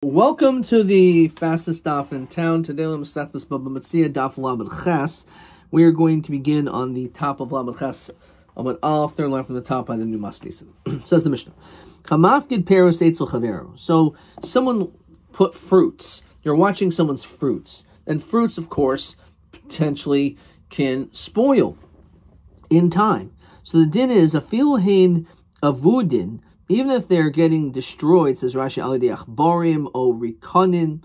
Welcome to the fastest daf in town. Today, Metzia daf Lamed Ches. We are going to begin on the top of Lamed Ches, Amud Aleph, third line from the top by the new Masnisin. Says the Mishnah, Hamafkid peros eitzel chaveru. So someone put fruits. You're watching someone's fruits, and fruits, of course, potentially can spoil in time. So the din is a filhein avudin. Even if they're getting destroyed, says Rashi, alidei achbarim or rikonin,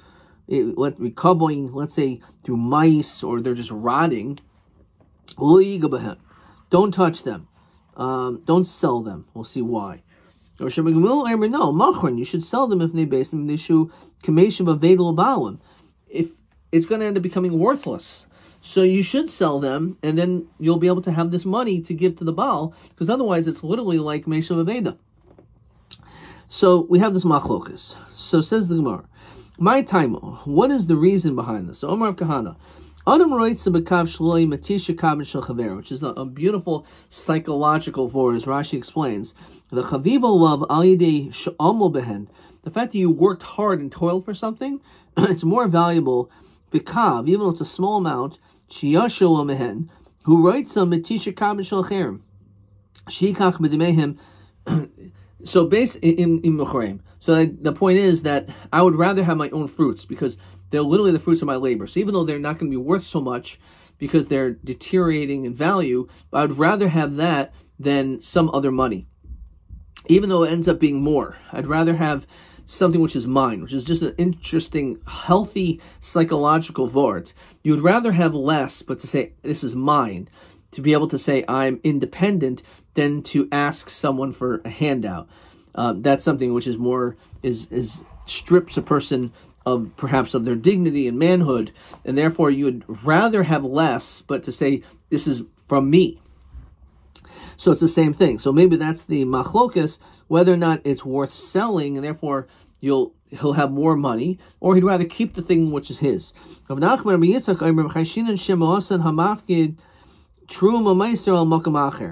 recovering, let's say through mice, or they're just rotting, don't touch them. Don't sell them. We'll see why. No, you should sell them if they base them in the issue. If it's going to end up becoming worthless. So you should sell them, and then you'll be able to have this money to give to the Baal, because otherwise it's literally like Meshav Aveda. So we have this machlokas. So says the Gemara, my taimo, what is the reason behind this? So Omar of Kahana, Adam writes which is a beautiful psychological word, as Rashi explains. The chaviva love alidei she'amol behen, the fact that you worked hard and toiled for something, it's more valuable. Bikav, even though it's a small amount, shiyashul mehen, who writes a matisha kabin shel cherem, shikach medimehim. So based in Mechorem. So the point is that I would rather have my own fruits because they're literally the fruits of my labor. So even though they're not going to be worth so much because they're deteriorating in value, I would rather have that than some other money. Even though it ends up being more, I'd rather have something which is mine, which is just an interesting, healthy, psychological word. You would rather have less, but to say, this is mine, to be able to say I'm independent, than to ask someone for a handout. That's something which is more is strips a person of perhaps of their dignity and manhood, and therefore you would rather have less, but to say this is from me. So it's the same thing. So maybe that's the machlokas, whether or not it's worth selling, and therefore he'll have more money, or he'd rather keep the thing which is his.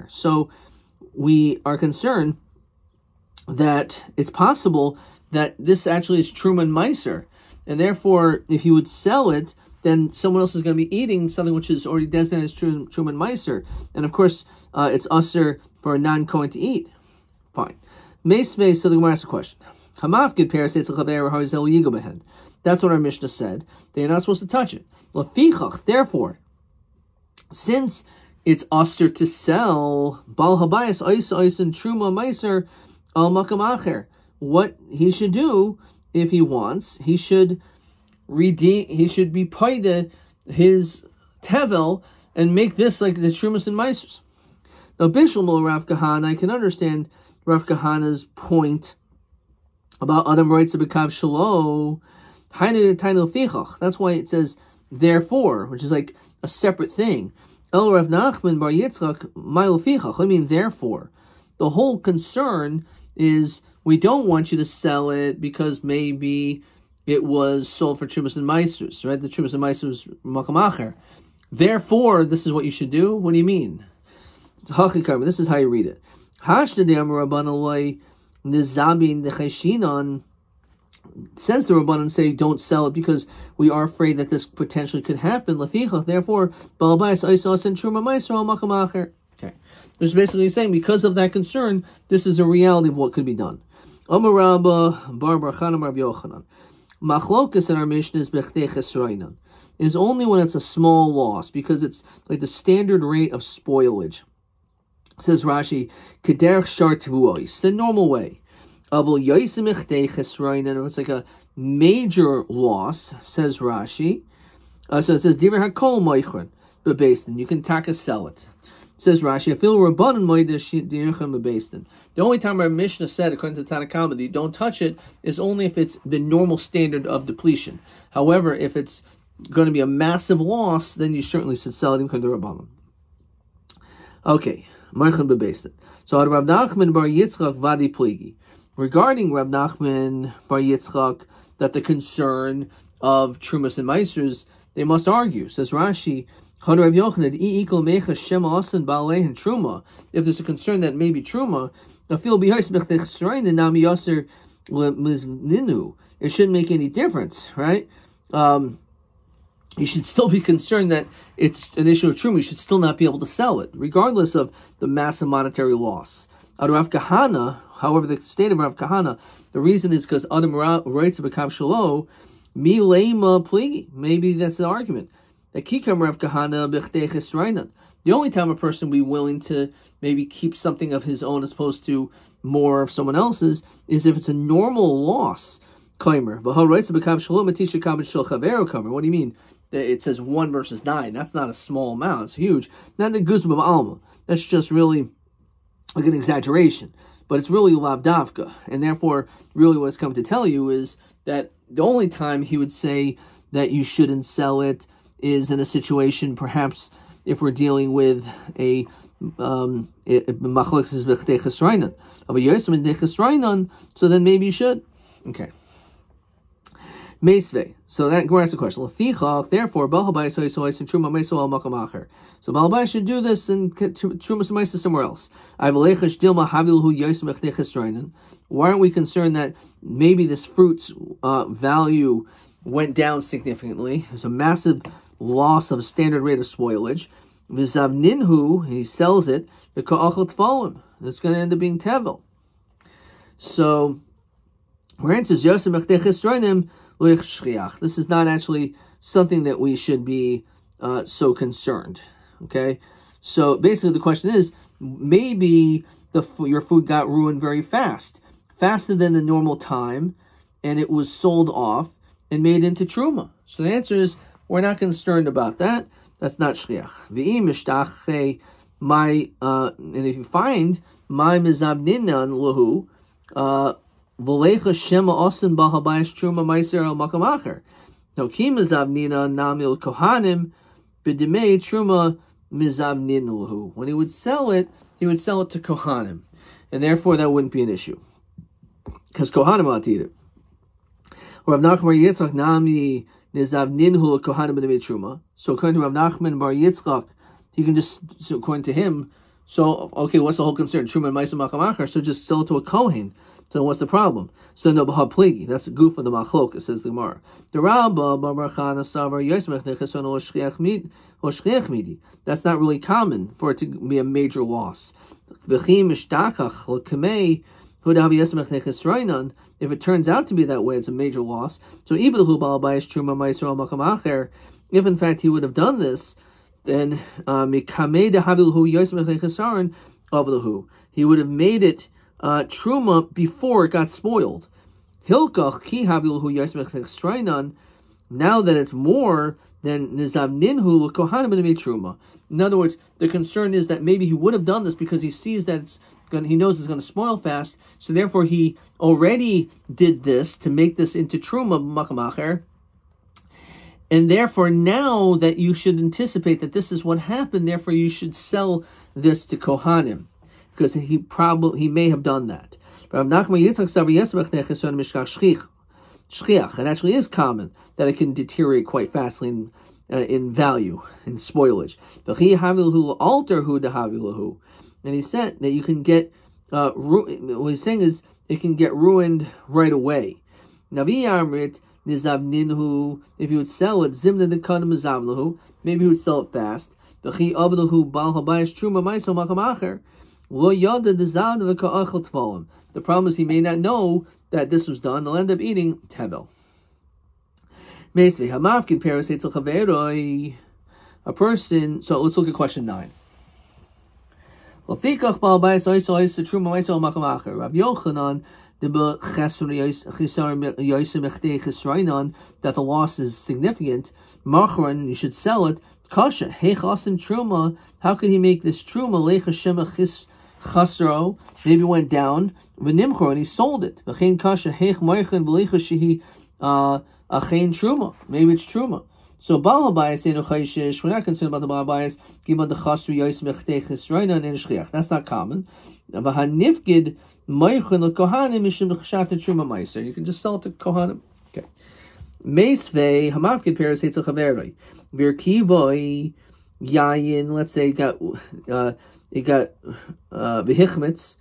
So we are concerned that it's possible that this actually is Truman Meiser, and therefore, if you would sell it, then someone else is going to be eating something which is already designated as Truman Meiser, and of course, it's usher for a non-Kohen to eat. Fine. Meisvei, so the Gemara asks a question. Hamafkid peros eitzel chaveru ha'zel yigo behen. That's what our Mishnah said. They're not supposed to touch it. Lafichach, therefore, since it's usher to sell, Bal Habayas Oisen Truma Meiser Al Makam Acher. What he should do, if he wants, he should redeem. He should be paid his tevel and make this like the Trumas and Meisers. Now, Bishul Rav Kahana, I can understand Rav Kahana's point about Adam writes a bekav shalo. That's why it says therefore, which is like a separate thing. El Rav Nachman bar Yitzchak ma'il fichach. I mean, therefore, the whole concern is we don't want you to sell it because maybe it was sold for Trumas and Meisers, right? The Trumas and Meisers makam acher. Therefore, this is what you should do. What do you mean? This is how you read it. Since the Rabbanan say don't sell it because we are afraid that this potentially could happen, therefore, okay. There's basically saying because of that concern, this is a reality of what could be done. Machlokas in our Mishnah is only when it's a small loss, because it's like the standard rate of spoilage. Says Rashi, it's the normal way. And if it's like a major loss, says Rashi, so it says Divrei Hakol Moichren Bebeistin. You can taka sell it. Says Rashi, I feel Rabbanan Moedesh Dirchem Bebeistin. The only time our Mishnah said, according to Tanakama, that you don't touch it is only if it's the normal standard of depletion. However, if it's going to be a massive loss, then you certainly should sell it in Kanda Rabbanan. Okay, Moichren Bebeistin. So Rav Nachman bar Yitzchak Vadi Pligi. Regarding Rab Nachman bar Yitzchak, that the concern of Trumas and Meisers, they must argue. Says Rashi, if there's a concern that maybe Truma, it shouldn't make any difference, right? You should still be concerned that it's an issue of truma. You should still not be able to sell it, regardless of the massive monetary loss. Rav Kahana, however, the state of Rav Kahana, the reason is because Adam writes of a Kav Shalo, mi leima pligi. Maybe that's the argument. That kikam Rav Kahana b'chtei chesrainan. The only time a person will be willing to maybe keep something of his own as opposed to more of someone else's is if it's a normal loss. Kaimer. What do you mean? It says 1 versus 9. That's not a small amount. It's huge. Not the guzma alma. That's just really like an exaggeration. But it's really lav davka. And therefore, really what it's come to tell you is that the only time he would say that you shouldn't sell it is in a situation, perhaps if we're dealing with a machlokes b'chtei chesrainan. So then maybe you should. Okay. Meisve. So that asks the question. Therefore, Balhabai and Truma Meiso al Makam Acher. So Balhabai should do this and Truma Meiso somewhere else. Why aren't we concerned that maybe this fruit's value went down significantly? There's a massive loss of standard rate of spoilage. V'zavninhu, he sells it. The ka'achal tfolim. It's going to end up being tevel. So, our answer is Yosem Echdei Chesroinim. This is not actually something that we should be so concerned. Okay, so basically the question is, maybe your food got ruined very fast, faster than the normal time, and it was sold off and made into truma. So the answer is, we're not concerned about that. That's not shchiach. And if you find my mizabninan lahu, V'lecha shema osin bahabayis truma meiser al makam acher. Now ki mizavnina namil kohanim b'dimei truma mizavninulhu. When he would sell it to kohanim, and therefore that wouldn't be an issue because kohanim ought to eat it. Rav Nachman bar Yitzchak nami nizavninhu kohanim b'dimei truma. So according to Rav Nachman bar Yitzchak, you can just, so according to him, so okay, what's the whole concern? Truma meiser makam acher. So just sell it to a kohen. So what's the problem? So no pligi. That's the goof of the machlok. It says the Gemara. The Rabbi Barchana Savar Yosmech Necheson or Shchiach Midi. That's not really common for it to be a major loss. If it turns out to be that way, it's a major loss. So even if in fact he would have done this, then he would have made it truma before it got spoiled. Hilkach ki havilhu yasmech chesrainan. Now that it's more than nizavninhu l'kohanim b'nei truma. In other words, the concern is that maybe he would have done this because he sees that he knows it's going to spoil fast. So therefore, he already did this to make this into truma makam acher. And therefore, now that you should anticipate that this is what happened, therefore you should sell this to kohanim. Because he may have done that. It actually is common that it can deteriorate quite fastly in value, in spoilage. And he said that you can get, what he's saying is, it can get ruined right away. If you would sell it, maybe he would sell it fast. The problem is he may not know that this was done. They'll end up eating tevel. A person. So let's look at question 9. Rabbi Yochanan that the loss is significant. Machran, you should sell it. Kasha heichasin truma. How could he make this truma lecha shema chasro? Maybe it went down. V'nimchor, and he sold it. V'chein kasha heich moichin v'lecha shehi achein truma. Maybe it's truma. So balabayis enu chayshish. We're not concerned about the balabayis. Given the chasru yois mechtei chesroina and shchiach. That's not common. V'hanifgid moichin l'kohanim mishum l'chashat truma meiser. You can just sell it to kohanim. Okay. Meisvei hamavkid peres heitzel chaveroi. Virkivoi yayin. Let's say it got behichmetz,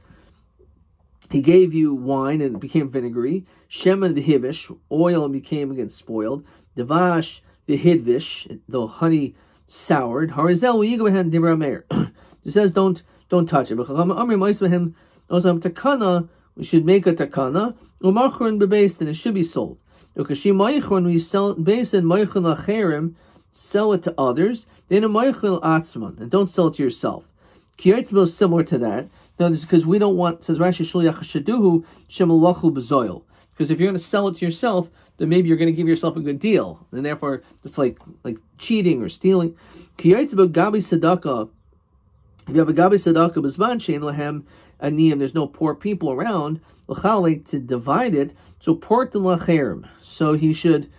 he gave you wine and it became vinegary. Shemen v'hivish, oil and became again spoiled. Devash v'hidvish, the honey soured. Harizel v'yigabahen divra meir. It says don't touch it. We should make a takana. U'machron bebeis, then it should be sold. When we sell it in basin, moichon lacherim, sell it to others. Then a moichon atzman, and don't sell it to yourself. Kiyatzbo is similar to that. Now, because we don't want, says Rashi, shliach shaduhu shemalachu bezoil. Because if you're going to sell it to yourself, then maybe you're going to give yourself a good deal, and therefore it's like cheating or stealing. Kiyatzbo gabi sadaka. If you have a gabi sadaka b'zman shein lahem aniyim, there's no poor people around. L'chalek, to divide it. So port lacherim. So he should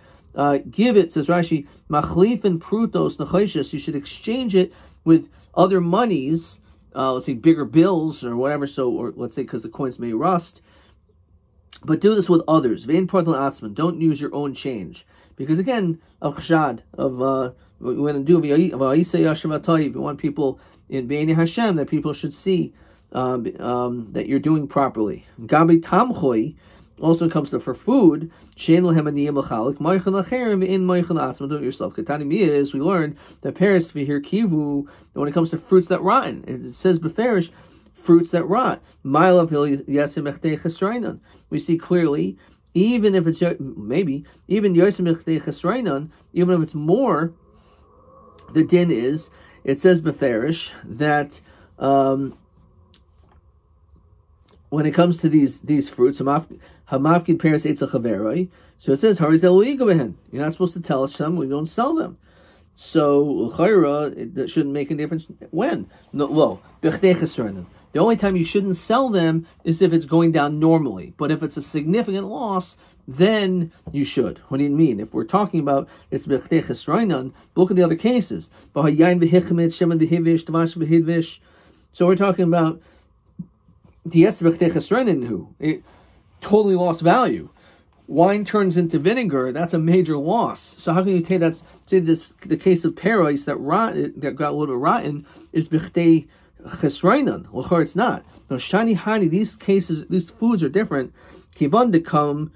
give it. Says Rashi, machlif and prutos nechayshis. You should exchange it with other monies. Let's say bigger bills or whatever. So, or let's say because the coins may rust. But do this with others. Vein port atzman. Don't use your own change, because again of chashad of we want to do of Aisa Yashav. You want people in B'nai Hashem, that people should see that you're doing properly. Gabi tamchoi also comes to for food. Shein lehem aniyim l'chalik moichan lacherim in moichan atzman. Do it yourself. Katani is we learned that Paris v'hir kivu. When it comes to fruits that rotten, it says beferish fruits that rot. Ma'alav yasim echtei chesrainan. We see clearly, even if it's maybe even yasim echtei chesrainan, even if it's more. The din is, it says beferish that when it comes to these fruits, hamafkin peres etzel chaveroi. So it says harizel ligabehen. You're not supposed to tell us them. We don't sell them. So chayra, it shouldn't make a difference when. No, lo bechdei chesranan. The only time you shouldn't sell them is if it's going down normally. But if it's a significant loss, then you should. What do you mean? If we're talking about it's bechdei chesrainan, look at the other cases. So we're talking about it totally lost value. Wine turns into vinegar, that's a major loss. So how can you take that? Say the case of paradise that got a little bit rotten is bechdei chesrainan. Well, it's not. No, shani hani. These cases, these foods are different. Kivan de come.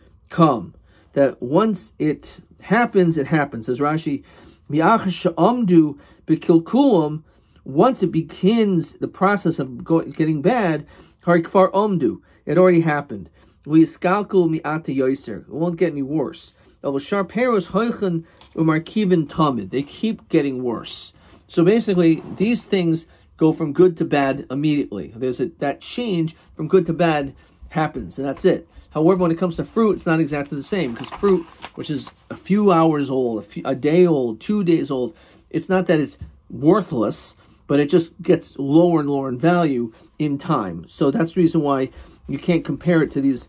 That once it happens, it happens. Says Rashi, mi'ach she'amdu b'kilkulam. Once it begins the process of getting bad, harikfar amdu. It already happened. Li'iskalku mi'ata yoser. It won't get any worse. Avashar peros hoichan umarkivin tamid. They keep getting worse. So basically, these things go from good to bad immediately. There's that change from good to bad happens, and that's it. However, when it comes to fruit, it's not exactly the same, because fruit, which is a few hours old, a day old, 2 days old, it's not that it's worthless, but it just gets lower and lower in value in time. So that's the reason why you can't compare it to these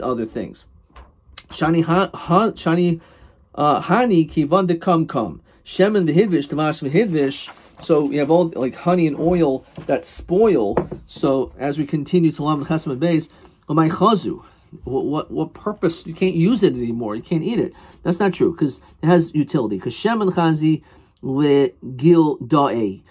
other things. Shani hani kivan de kam shemen v'hidvish tavash v'hidvish. So you have all like honey and oil that spoil. So as we continue to lam chesed beis, my chazu. What purpose? You can't use it anymore. You can't eat it. That's not true, because it has utility. Because shemen chazi legil da'e.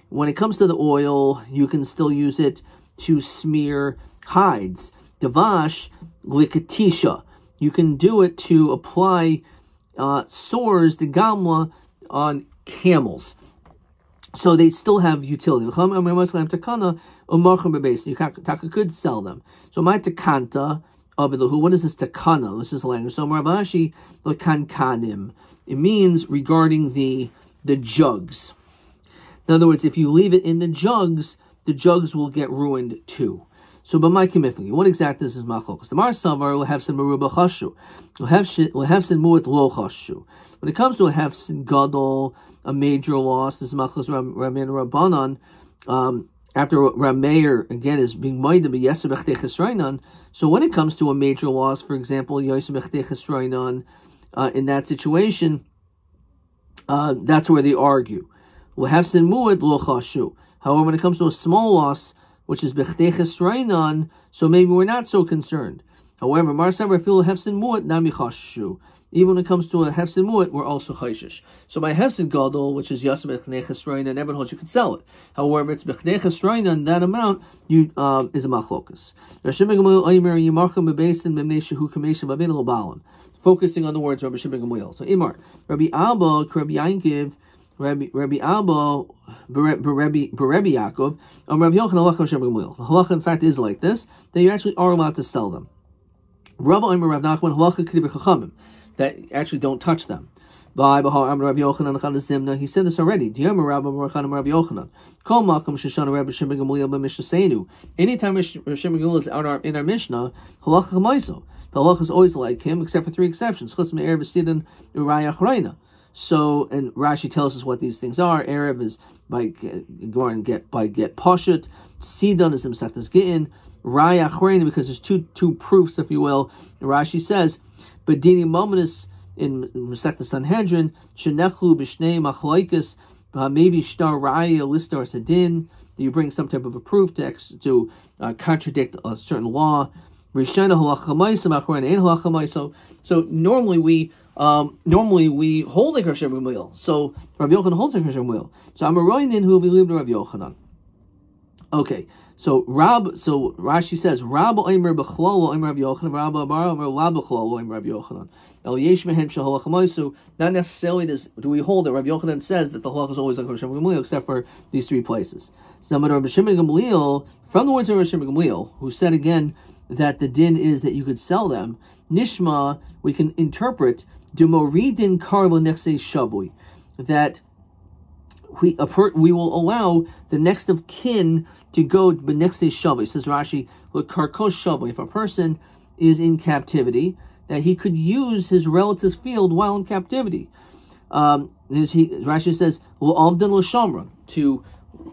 When it comes to the oil, you can still use it to smear hides. Devash likatisha. You can do it to apply sores, the gamla, on camels. So they still have utility. You could sell them. So my takanta of the what is this takana? This is language. So Maravashi lekankanim. It means regarding the jugs. In other words, if you leave it in the jugs will get ruined too. So, what exactly is machlokas? The Mar Savar will have some meruba chashu, will have some muat lo chashu. When it comes to a hefsin gadol, a major loss, this is machlokas Ramin Rabbanan. After Rameir again is being made to be yesem bechdei chesrainan. So when it comes to a major loss, for example, yesem bechdei chesrainan, in that situation, that's where they argue. Will have sin muad lo chashu. However, when it comes to a small loss, which is bechdei chesrainan, so maybe we're not so concerned. However, Mar Savar Fil Hefsin Mu'at Nami Chashu. Even when it comes to a Hefsin Mu'at, we're also Chayshish. So by Hefsin Gadol, which is Yasam B'chnei Chesroina, and everyone holds you could sell it. However, it's B'chnei Chesroina, and that amount is a Machlokas. Focusing on the words Rabbi Shimon Gamliel. So Imar, Rabbi Abba, Rabbi Yankiv, Rabbi Abba, Rabbi Yaakov, Rabbi Yochanan, Halacha Shimon Gamliel. The halacha, in fact, is like this, that you actually are allowed to sell them. Rabbi Omer Rav Nachman, Halacha K'div Chachamim, that actually don't touch them. He said this already. Anytime Rabbi Shimon Gamliel is out in our Mishnah, Halacha Chamaiso. The halacha is always like him, except for three exceptions. So, and Rashi tells us what these things are. Erev is by going and get Pashat. Sidon is Masechtas Gittin. Raya Achrayna, because there's two proofs, if you will. Rashi says, but Dini Mominus in Masechtas Sanhedrin, Shenechlu B'Shnei Machlokes, maybe Shtar Raya Listar Sadin. You bring some type of a proof to contradict a certain law. So normally we hold like Rav Shimon Gamliel. So Rabbi Yochanan holds like Rav Shimon Gamliel. So I'm a roinin who believe in Rabbi Yochanan. Okay, so Rashi says Rabbi Omer B'chlolo Omer Rabbi Yochanan, Rabbi Amar Omer La B'chlolo Omer Rabbi Yochanan. El Yesh Mehem Shehalacha Ma'asu. Not necessarily do we hold that Rabbi Yochanan says that the halacha is always like Rav Shimon Gamliel, except for these three places. So Rabbi Shimon Gamliel, from the words of Rabbi Shimon Gamliel, who said again that the din is that you could sell them, Nishma, we can interpret Demoridin Karbo Nexei Shavui, that we will allow the next of kin to go B'Nexei Shavui. Says Rashi, look, Karkos Shavui, if a person is in captivity, that he could use his relative's field while in captivity. Rashi says, L'Avdan L'Shamra, to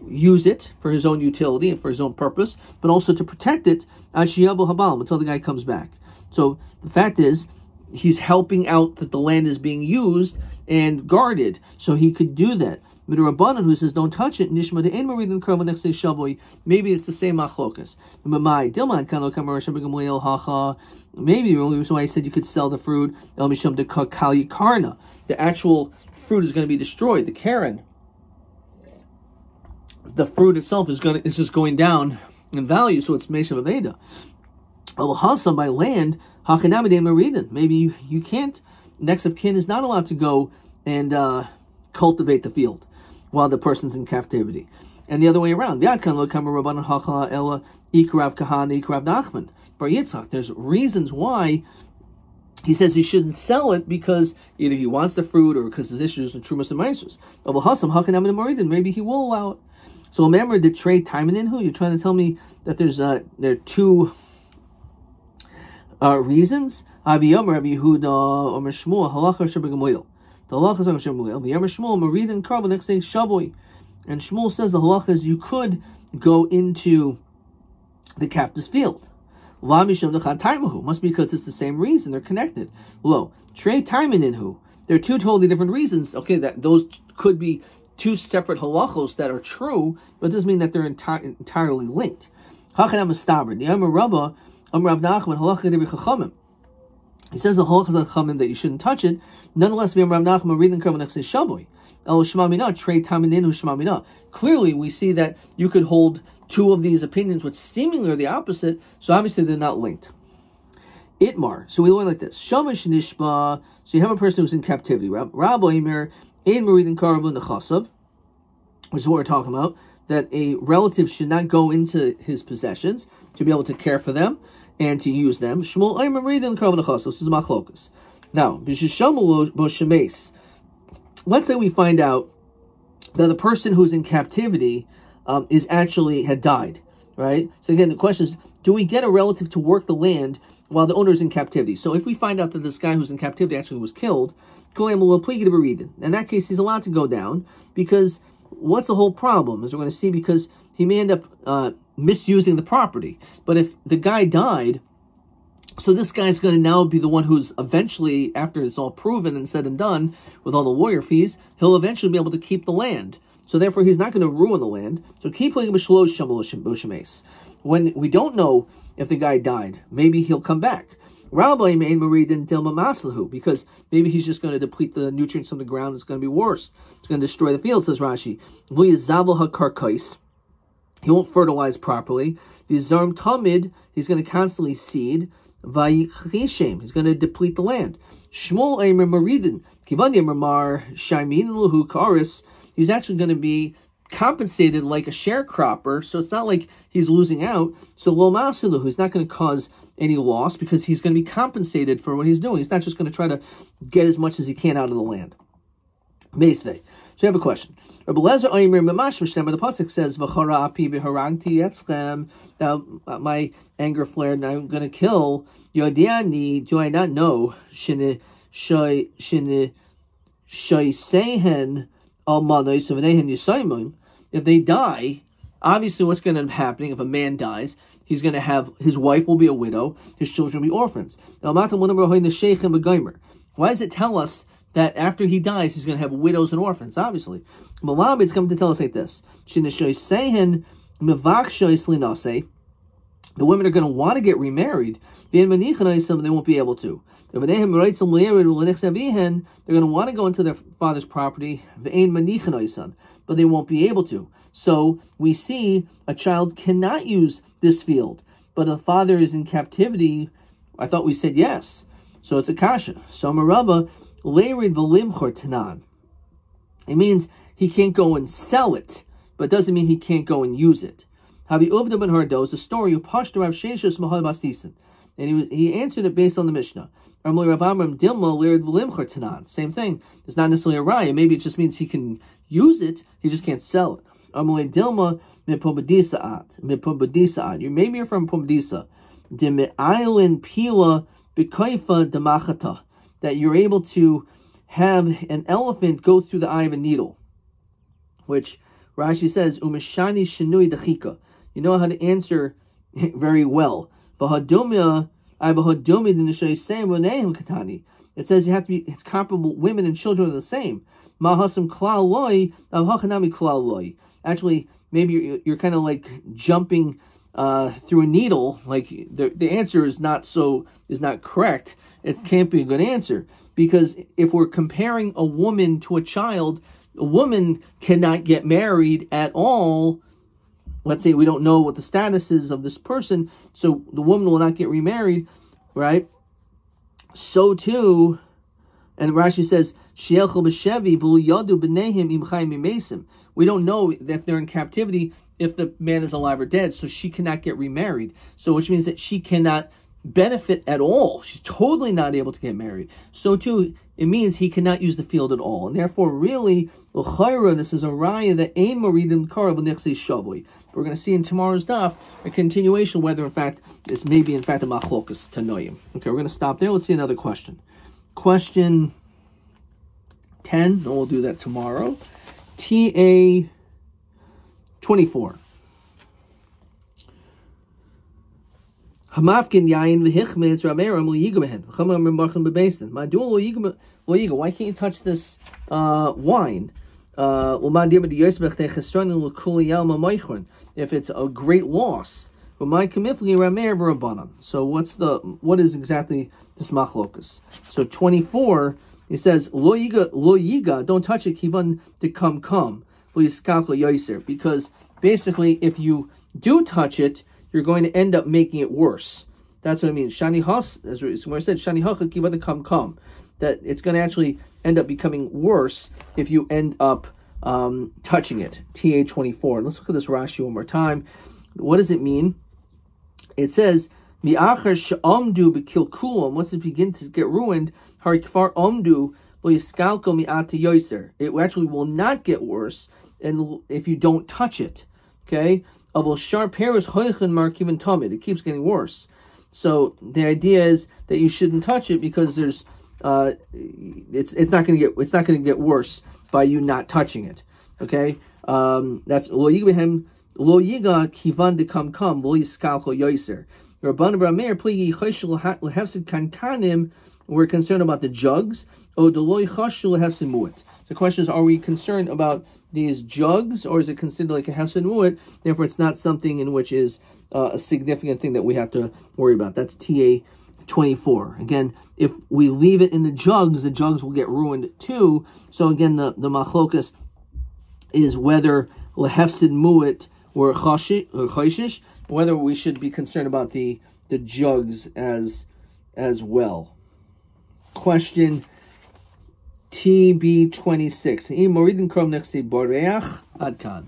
use it for his own utility and for his own purpose, but also to protect it until the guy comes back. So the fact is, he's helping out that the land is being used and guarded, so he could do that. Midrabanan, who says don't touch it, Nishma de Ein Maridin Karva next day Shavoi. Maybe it's the same machlokas. Maybe the only reason why I said you could sell the fruit, the actual fruit is going to be destroyed. The Karen, the fruit itself is just going down in value, so it's Meshav Aveda. Al-Hassam, by land, Hakanamide Maridin. Maybe you can't, next of kin is not allowed to go and cultivate the field while the person's in captivity. And the other way around. There's reasons why he says he shouldn't sell it, because either he wants the fruit or because there's issues with Trumas and Maisers. Maybe he will allow it. So remember the trade time in who? You're trying to tell me that there are two reasons? Rabbi Yehuda or Shmuel, halacha Rabbi Gamliel. The halacha is Rabbi Shmuel. The Shmuel Marid and Karba next day Shavoi, and Shmuel says the halacha is you could go into the captive's field. Must be because it's the same reason, they're connected. Lo, trade time in who? There are two totally different reasons. Okay, that those could be two separate halachos that are true, but it doesn't mean that they're entirely linked. He says the halachas on Chamim that you shouldn't touch it. Nonetheless, clearly we see that you could hold two of these opinions which seemingly are the opposite, so obviously they're not linked. Itmar, so we learn like this. Shamash Nishba, so you have a person who's in captivity. Rabbi Omer, Ein Maridin Karba Nechasav, which is what we're talking about, that a relative should not go into his possessions to be able to care for them and to use them. Shmuel Ein Maridin Karba Nechasav, this is Machlokas. Now, let's say we find out that the person who's in captivity is actually had died, right? So again, the question is, do we get a relative to work the land while the owner is in captivity? So if we find out that this guy who's in captivity actually was killed, in that case, he's allowed to go down, because what's the whole problem? As we're going to see, because he may end up misusing the property. But if the guy died, so this guy's going to now be the one who's eventually, after it's all proven and said and done, with all the lawyer fees, he'll eventually be able to keep the land. So therefore, he's not going to ruin the land. So keep playing when we don't know if the guy died, maybe he'll come back. Rabbi main maridin dilma maslahu, because maybe he's just going to deplete the nutrients from the ground. It's going to be worse. It's going to destroy the field, says Rashi. He won't fertilize properly. The zarm tamid, he's going to constantly seed. Vayichishem, he's going to deplete the land. Shmuel Eimer Maridin, Kivan Mar Shaimin Luhu Karis, he's actually going to be compensated like a sharecropper, so it's not like he's losing out. So Lo Masiluhu, he's not going to cause any loss because he's going to be compensated for what he's doing. He's not just going to try to get as much as he can out of the land. Meisvei. So you have a question. Rabbi Lezer Oimer Mamash Mishnah, the pasuk says, "V'chara api v'harangti etzchem." Now my anger flared, and I'm going to kill. Yodiani, do I not know? Shine sehen almanos v'nehen yisaymon. If they die, obviously what's going to end up happening if a man dies? He's going to have, his wife will be a widow, his children will be orphans. Why does it tell us that after he dies, he's going to have widows and orphans? Obviously. Malab, it's coming to tell us like this. The women are going to want to get remarried. They won't be able to. They're going to want to go into their father's property, but they won't be able to. So we see a child cannot use this field, but a father is in captivity. I thought we said yes. So it's a kasha. So Marava, it means he can't go and sell it, but it doesn't mean he can't go and use it. Havi Uvda ben Hardo is a story of Pashto Rav Sheshus Mahal Bastisen, and he answered it based on the Mishnah. Same thing. It's not necessarily a raya. Maybe it just means he can use it, he just can't sell it. Dilma you maybe you're from Pumbedisa. Pila Bikaifa Demachata, that you're able to have an elephant go through the eye of a needle, which Rashi says, Umeshani Shinui Dachika. You know how to answer very well. It says you have to be, it's comparable, women and children are the same. Actually, maybe you're kind of like jumping through a needle, like the answer is not correct. It can't be a good answer, because if we're comparing a woman to a child, a woman cannot get married at all. Let's say we don't know what the status is of this person, so the woman will not get remarried, right? So too, and Rashi says, we don't know if they're in captivity, if the man is alive or dead, so she cannot get remarried. So which means that she cannot benefit at all. She's totally not able to get married. So too, it means he cannot use the field at all. And therefore, really, this is a raya that ain maridim karav nechse shavui. We're going to see in tomorrow's daf a continuation, whether in fact this may be in fact a machlokas tanoim. Okay, we're going to stop there. Let's see another question. Question 10, and we'll do that tomorrow. TA 24. Hamafkin yain v'hichmetz rameram l'yigmehen v'chamam b'machem b'beisen. Madul l'yigma. Why can't you touch this wine? If it's a great loss. So what is exactly this machlokas? So 24, it says lo yiga, don't touch it, kivan to come because basically if you do touch it, you're going to end up making it worse. That's what it means. Shani has, as where I said, shani hacha kiva to come. That it's going to actually end up becoming worse if you end up touching it. TA 24. Let's look at this Rashi one more time. What does it mean? It says, mi'achar she'amdu b'kilkulam, once it begins to get ruined, harikfar amdu lo yiskalko mi'ata yoser. It actually will not get worse and if you don't touch it. Okay? Avol shar peres hoichin markivan tamid. It keeps getting worse. So the idea is that you shouldn't touch it because there's it's not going to get worse by you not touching it. Okay, that's lo yiga kivan de kam lo yiskalko yoser. Rabban Rameir pligi chayshul lehefsid kankanim. We're concerned about the jugs. O de lo ychashul lehefsid muit. The question is, are we concerned about these jugs, or is it considered like a hefsid muit? Therefore, it's not something in which is a significant thing that we have to worry about. That's TA 24. Again, if we leave it in the jugs will get ruined too. So again, the machlokas is whether lehefsid mu'it or choshish, whether we should be concerned about the jugs as well. Question TB26. Adkan.